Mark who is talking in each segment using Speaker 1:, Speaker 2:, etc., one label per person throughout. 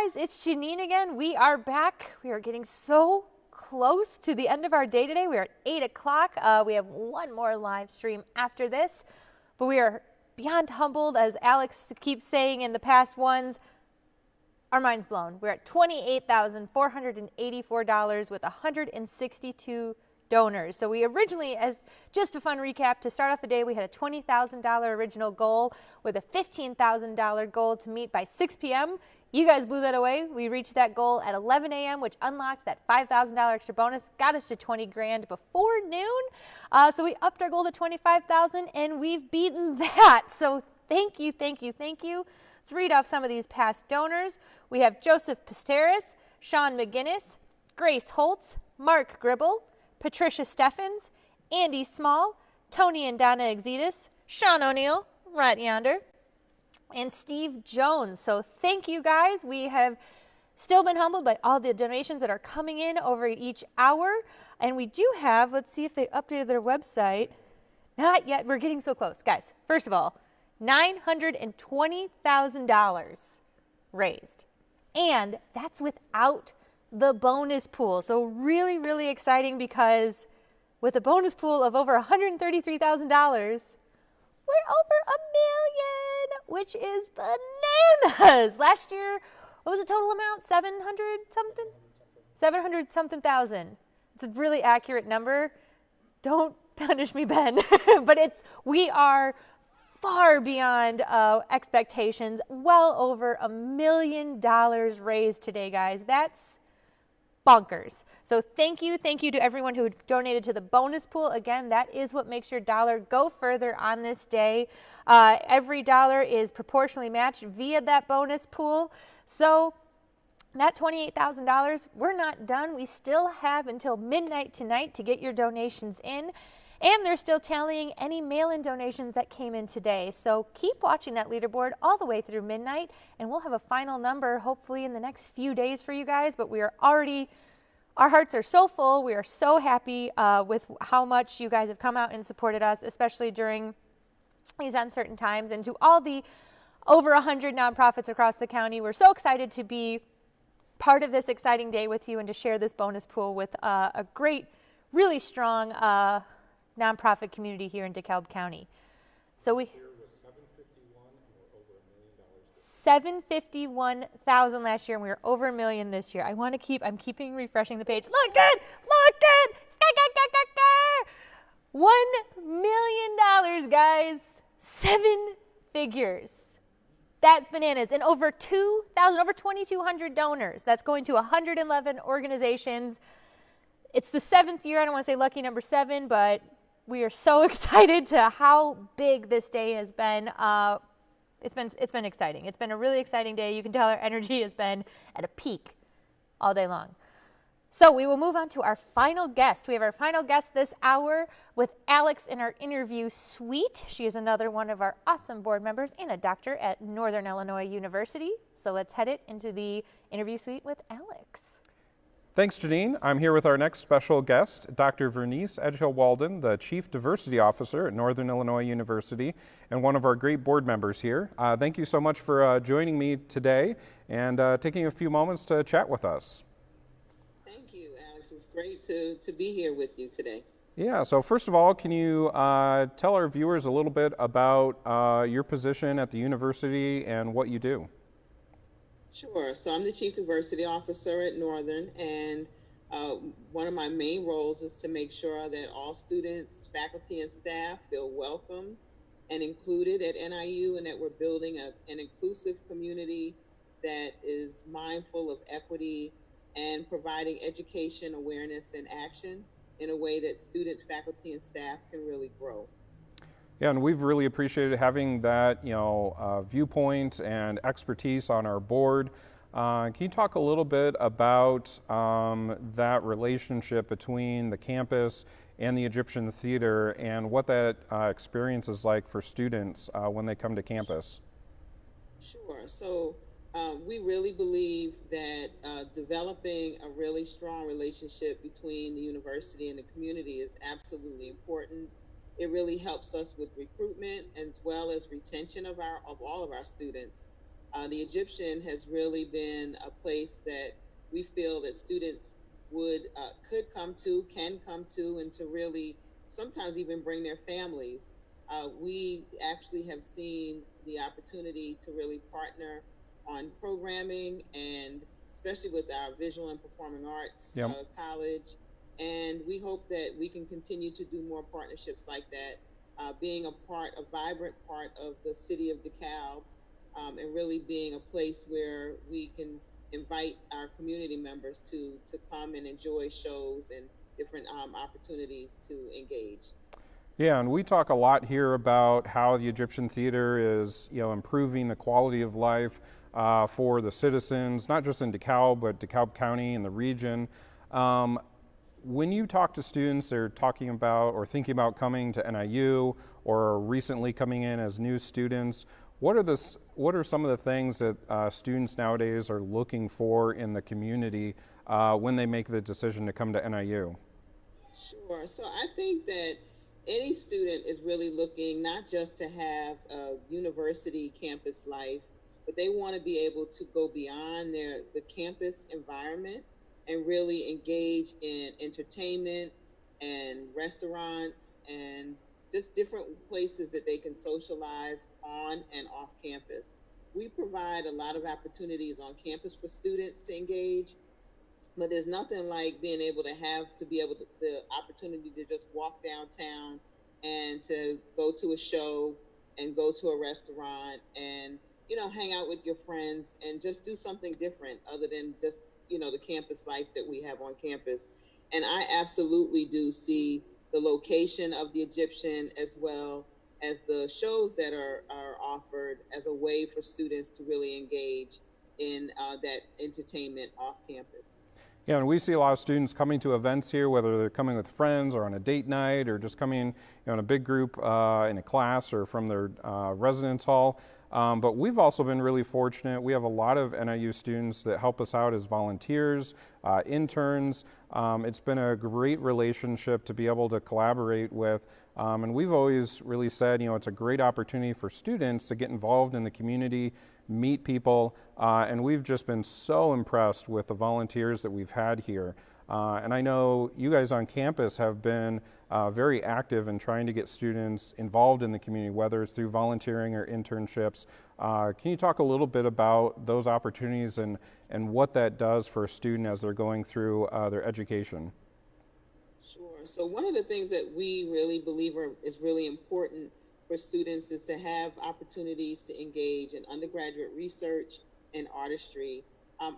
Speaker 1: guys, it's Janine again. We are back. We are getting so close to the end of our day today. We are at 8 o'clock. We have one more live stream after this, but we are beyond humbled, as Alex keeps saying in the past ones. Our mind's blown. We're at $28,484 with 162 donors. So we originally, as just a fun recap, to start off the day, we had a $20,000 original goal with a $15,000 goal to meet by 6 p.m. You guys blew that away. We reached that goal at 11 a.m., which unlocked that $5,000 extra bonus, got us to 20 grand before noon. So we upped our goal to 25,000, and we've beaten that. So thank you, thank you, thank you. Let's read off some of these past donors. We have Joseph Pisteris, Sean McGinnis, Grace Holtz, Mark Gribble, Patricia Steffens, Andy Small, Tony and Donna Exidis, Sean O'Neill, right yonder, and Steve Jones. So thank you guys. We have still been humbled by all the donations that are coming in over each hour. And we do have, let's see if they updated their website. Not yet. We're getting so close. Guys, first of all, $920,000 raised. And that's without the bonus pool. So really, really exciting, because with a bonus pool of over $133,000, we're over $1 million, which is bananas. Last year, what was the total amount? 700 something? 700 something thousand. It's a really accurate number. Don't punish me, Ben. But we are far beyond expectations. Well over $1 million raised today, guys. That's bonkers. So thank you to everyone who donated to the bonus pool. Again, that is what makes your dollar go further on this day. Every dollar is proportionally matched via that bonus pool. So that $28,000, we're not done. We still have until midnight tonight to get your donations in. And they're still tallying any mail-in donations that came in today. So keep watching that leaderboard all the way through midnight, and we'll have a final number hopefully in the next few days for you guys. But we are already, our hearts are so full. We are so happy with how much you guys have come out and supported us, especially during these uncertain times. And to all the over 100 nonprofits across the county, we're so excited to be part of this exciting day with you and to share this bonus pool with a great, really strong nonprofit community here in DeKalb County. So we 751,000 last year, and we were over $1 million this year. I'm keeping refreshing the page. Look good. $1 million, guys. 7 figures. That's bananas. And over 2,200 donors. That's going to 111 organizations. It's the 7th year. I don't want to say lucky number 7, but we are so excited to how big this day has been. It's been exciting. It's been a really exciting day. You can tell our energy has been at a peak all day long. So we will move on to our final guest. We have our final guest this hour with Alex in our interview suite. She is another one of our awesome board members and a doctor at Northern Illinois University. So let's head it into the interview suite with Alex.
Speaker 2: Thanks, Janine. I'm here with our next special guest, Dr. Vernese Edghill-Walden, the Chief Diversity Officer at Northern Illinois University and one of our great board members here. Thank you so much for joining me today and taking a few moments to chat with us.
Speaker 3: Thank you, Alex. It's great to be here with you today.
Speaker 2: Yeah, so first of all, can you tell our viewers a little bit about your position at the university and what you do?
Speaker 3: Sure. So I'm the Chief Diversity Officer at Northern, and one of my main roles is to make sure that all students, faculty, and staff feel welcome and included at NIU, and that we're building an inclusive community that is mindful of equity and providing education, awareness, and action in a way that students, faculty, and staff can really grow.
Speaker 2: Yeah, and we've really appreciated having that, viewpoint and expertise on our board. Can you talk a little bit about that relationship between the campus and the Egyptian Theater and what that experience is like for students when they come to campus?
Speaker 3: Sure. So we really believe that developing a really strong relationship between the university and the community is absolutely important. It really helps us with recruitment as well as retention of all of our students. The Egyptian has really been a place that we feel that students would could come to, can come to, and to really sometimes even bring their families. We actually have seen the opportunity to really partner on programming, and especially with our visual and performing arts
Speaker 2: Yep.
Speaker 3: college. And we hope that we can continue to do more partnerships like that, being a vibrant part of the city of DeKalb, and really being a place where we can invite our community members to come and enjoy shows and different opportunities to engage.
Speaker 2: Yeah, and we talk a lot here about how the Egyptian theater is, improving the quality of life for the citizens, not just in DeKalb, but DeKalb County and the region. Um, when you talk to students, they're talking about or thinking about coming to NIU or recently coming in as new students. What are some of the things that students nowadays are looking for in the community when they make the decision to come to NIU?
Speaker 3: Sure. So I think that any student is really looking not just to have a university campus life, but they want to be able to go beyond the campus environment and really engage in entertainment and restaurants and just different places that they can socialize on and off campus. We provide a lot of opportunities on campus for students to engage, but there's nothing like being able to be able to the opportunity to just walk downtown and to go to a show and go to a restaurant and hang out with your friends and just do something different other than just the campus life that we have on campus. And I absolutely do see the location of the Egyptian as well as the shows that are offered as a way for students to really engage in that entertainment off campus.
Speaker 2: Yeah, and we see a lot of students coming to events here, whether they're coming with friends or on a date night or just coming in a big group in a class or from their residence hall. But we've also been really fortunate. We have a lot of NIU students that help us out as volunteers, interns. It's been a great relationship to be able to collaborate with. And we've always really said, it's a great opportunity for students to get involved in the community, meet people, and we've just been so impressed with the volunteers that we've had here. And I know you guys on campus have been very active in trying to get students involved in the community, whether it's through volunteering or internships. Can you talk a little bit about those opportunities and what that does for a student as they're going through their education?
Speaker 3: Sure. So one of the things that we really believe is really important for students is to have opportunities to engage in undergraduate research and artistry,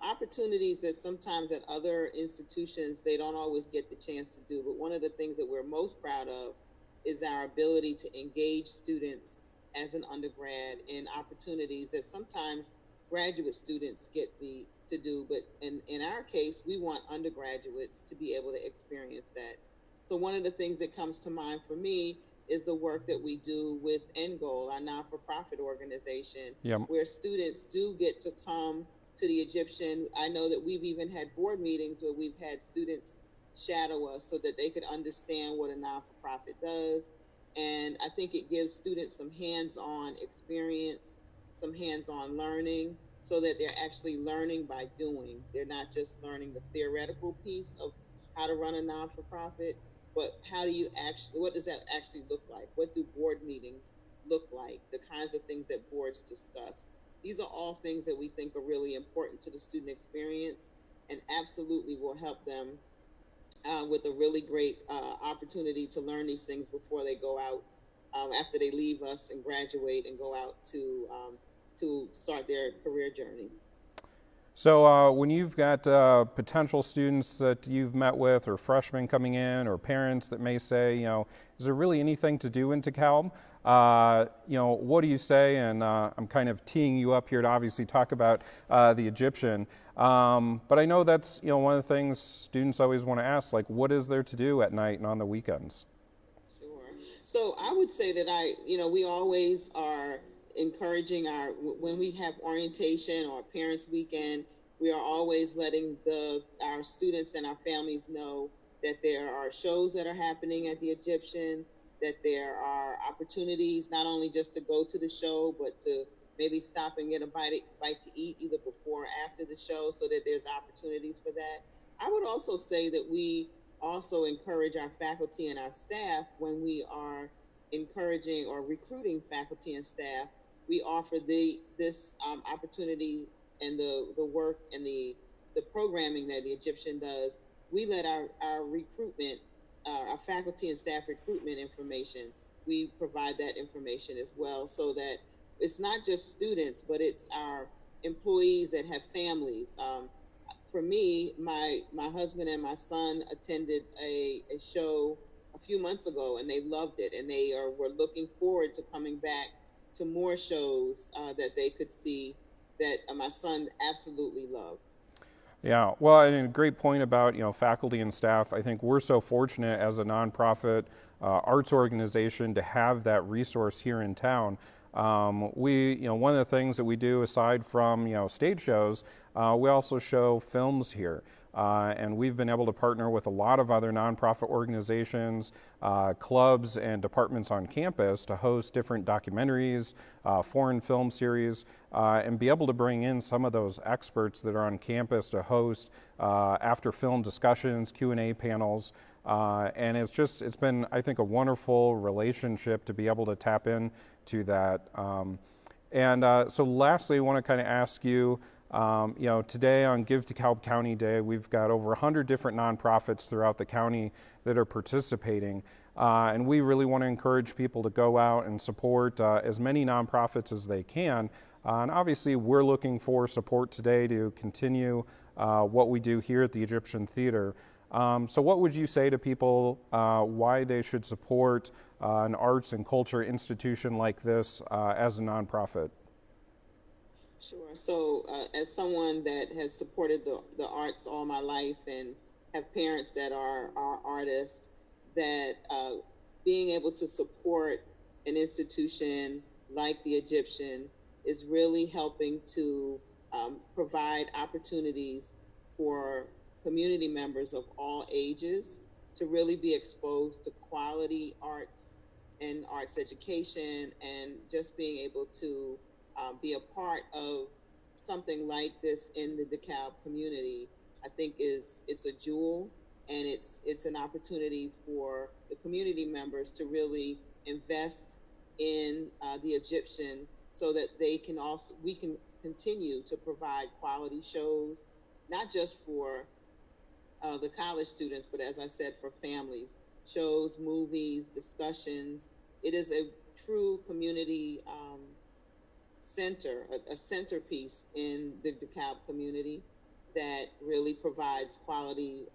Speaker 3: opportunities that sometimes at other institutions they don't always get the chance to do. But one of the things that we're most proud of is our ability to engage students as an undergrad in opportunities that sometimes graduate students get to do. But in our case, we want undergraduates to be able to experience that. So one of the things that comes to mind for me is the work that we do with Edghill, our non-for-profit organization,
Speaker 2: Yep.
Speaker 3: where students do get to come to the Egyptian. I know that we've even had board meetings where we've had students shadow us so that they could understand what a non-for-profit does. And I think it gives students some hands-on experience, some hands-on learning, so that they're actually learning by doing. They're not just learning the theoretical piece of how to run a non-for-profit, but what does that actually look like? What do board meetings look like? The kinds of things that boards discuss. These are all things that we think are really important to the student experience and absolutely will help them with a really great opportunity to learn these things before they go out, after they leave us and graduate and go out to start their career journey.
Speaker 2: So when you've got potential students that you've met with or freshmen coming in or parents that may say, is there really anything to do in DeKalb? What do you say? And I'm kind of teeing you up here to obviously talk about the Egyptian. But I know that's, one of the things students always want to ask, like, what is there to do at night and on the weekends?
Speaker 3: Sure. So I would say that we always are encouraging when we have orientation or parents weekend, we are always letting our students and our families know that there are shows that are happening at the Egyptian, that there are opportunities not only just to go to the show, but to maybe stop and get a bite to eat either before or after the show, so that there's opportunities for that. I would also say that we also encourage our faculty and our staff when we are encouraging or recruiting faculty and staff. We offer this opportunity and the work and the programming that the Egyptian does. We let our recruitment, our faculty and staff recruitment information, we provide that information as well, so that it's not just students, but it's our employees that have families. For me, my husband and my son attended a show a few months ago, and they loved it, and they were looking forward to coming back to more shows that they could see that my son absolutely loved.
Speaker 2: Yeah, well, and a great point about faculty and staff. I think we're so fortunate as a nonprofit arts organization to have that resource here in town. One of the things that we do aside from stage shows, we also show films here. And we've been able to partner with a lot of other nonprofit organizations, clubs, and departments on campus to host different documentaries, foreign film series, and be able to bring in some of those experts that are on campus to host after film discussions, Q&A panels. And it's been, I think, a wonderful relationship to be able to tap into that. So lastly, I want to kind of ask you, today on Give DeKalb County Day, we've got over 100 different nonprofits throughout the county that are participating. And we really want to encourage people to go out and support as many nonprofits as they can. And obviously, we're looking for support today to continue what we do here at the Egyptian Theater. So what would you say to people why they should support an arts and culture institution like this as a nonprofit?
Speaker 3: Sure. So as someone that has supported the arts all my life and have parents that are artists, that being able to support an institution like the Egyptian is really helping to provide opportunities for community members of all ages to really be exposed to quality arts and arts education, and just being able to be a part of something like this in the DeKalb community, I think it's a jewel, and it's an opportunity for the community members to really invest in the Egyptian, so that we can continue to provide quality shows, not just for the college students, but as I said, for families, shows, movies, discussions. It is a true community center, a centerpiece in the DeKalb community that really provides quality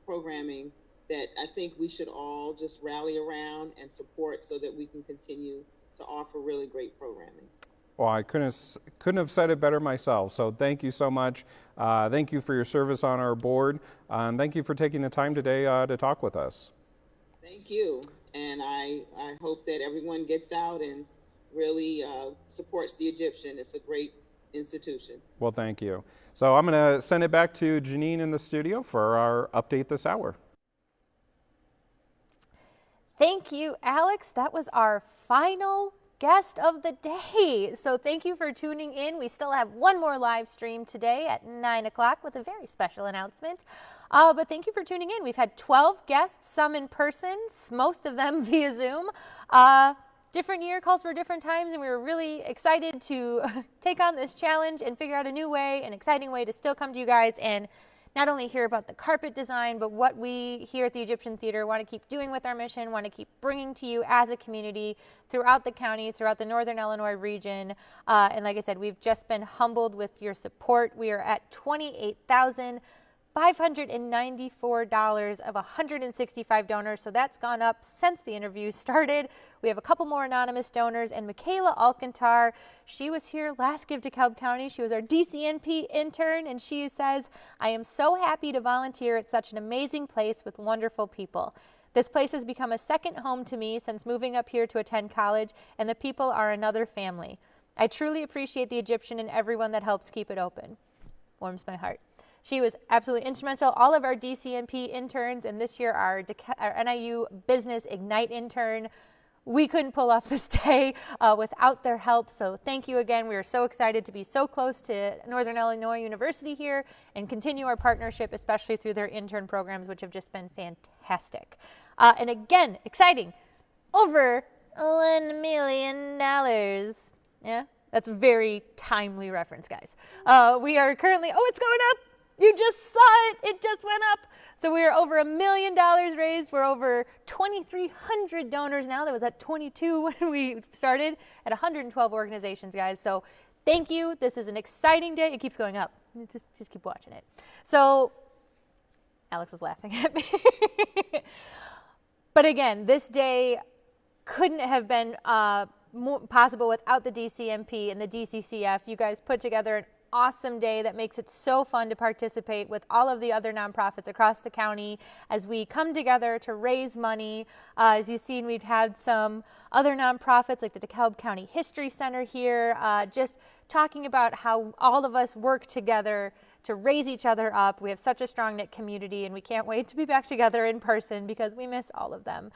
Speaker 3: programming that I think we should all just rally around and support, so that we can continue to offer really great programming.
Speaker 2: Well, I couldn't have said it better myself. So thank you so much. Thank you for your service on our board. And thank you for taking the time today to talk with us.
Speaker 3: Thank you. And I hope that everyone gets out and really supports the Egyptian. It's a great institution.
Speaker 2: Well, thank you. So I'm going to send it back to Janine in the studio for our update this hour.
Speaker 1: Thank you, Alex. That was our final guest of the day. So thank you for tuning in. We still have one more live stream today at 9 o'clock with a very special announcement. But thank you for tuning in. We've had 12 guests, some in person, most of them via Zoom. Different year calls for different times, and we were really excited to take on this challenge and figure out a new way, an exciting way to still come to you guys and not only hear about the carpet design, but what we here at the Egyptian Theater want to keep doing with our mission, want to keep bringing to you as a community throughout the county, throughout the Northern Illinois region. And like I said, we've just been humbled with your support. We are at $28,594 of 165 donors, so that's gone up since the interview started. We have a couple more anonymous donors, and Michaela Alcantar, she was here last Give DeKalb County. She was our DCNP intern, and she says, "I am so happy to volunteer at such an amazing place with wonderful people. This place has become a second home to me since moving up here to attend college, and the people are another family. I truly appreciate the Egyptian and everyone that helps keep it open." Warms my heart. She was absolutely instrumental. All of our DCNP interns, and this year our NIU Business Ignite intern, we couldn't pull off this day without their help. So thank you again. We are so excited to be so close to Northern Illinois University here and continue our partnership, especially through their intern programs, which have just been fantastic. And again, exciting, over $1 million. Yeah, that's a very timely reference, guys. We are currently, oh, it's going up. You just saw it. It just went up. So we are over $1 million raised. We're over 2,300 donors now. That was at 22 when we started, at 112 organizations, guys. So thank you. This is an exciting day. It keeps going up. Just keep watching it. So Alex is laughing at me. But again, this day couldn't have been possible without the DCMP and the DCCF. You guys put together an awesome day that makes it so fun to participate with all of the other nonprofits across the county as we come together to raise money. As you've seen, we've had some other nonprofits like the DeKalb County History Center here, just talking about how all of us work together to raise each other up. We have such a strong knit community, and we can't wait to be back together in person because we miss all of them.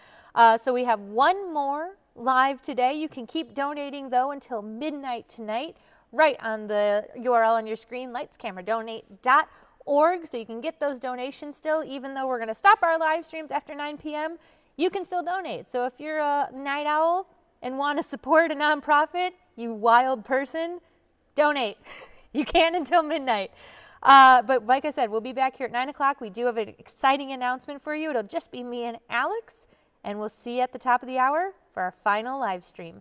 Speaker 1: So we have one more live today. You can keep donating though until midnight tonight, right on the URL on your screen, lightscameradonate.org, so you can get those donations still. Even though we're going to stop our live streams after 9 p.m., you can still donate. So if you're a night owl and want to support a nonprofit, you wild person, donate. You can until midnight. But like I said, we'll be back here at 9 o'clock. We do have an exciting announcement for you. It'll just be me and Alex, and we'll see you at the top of the hour for our final live stream.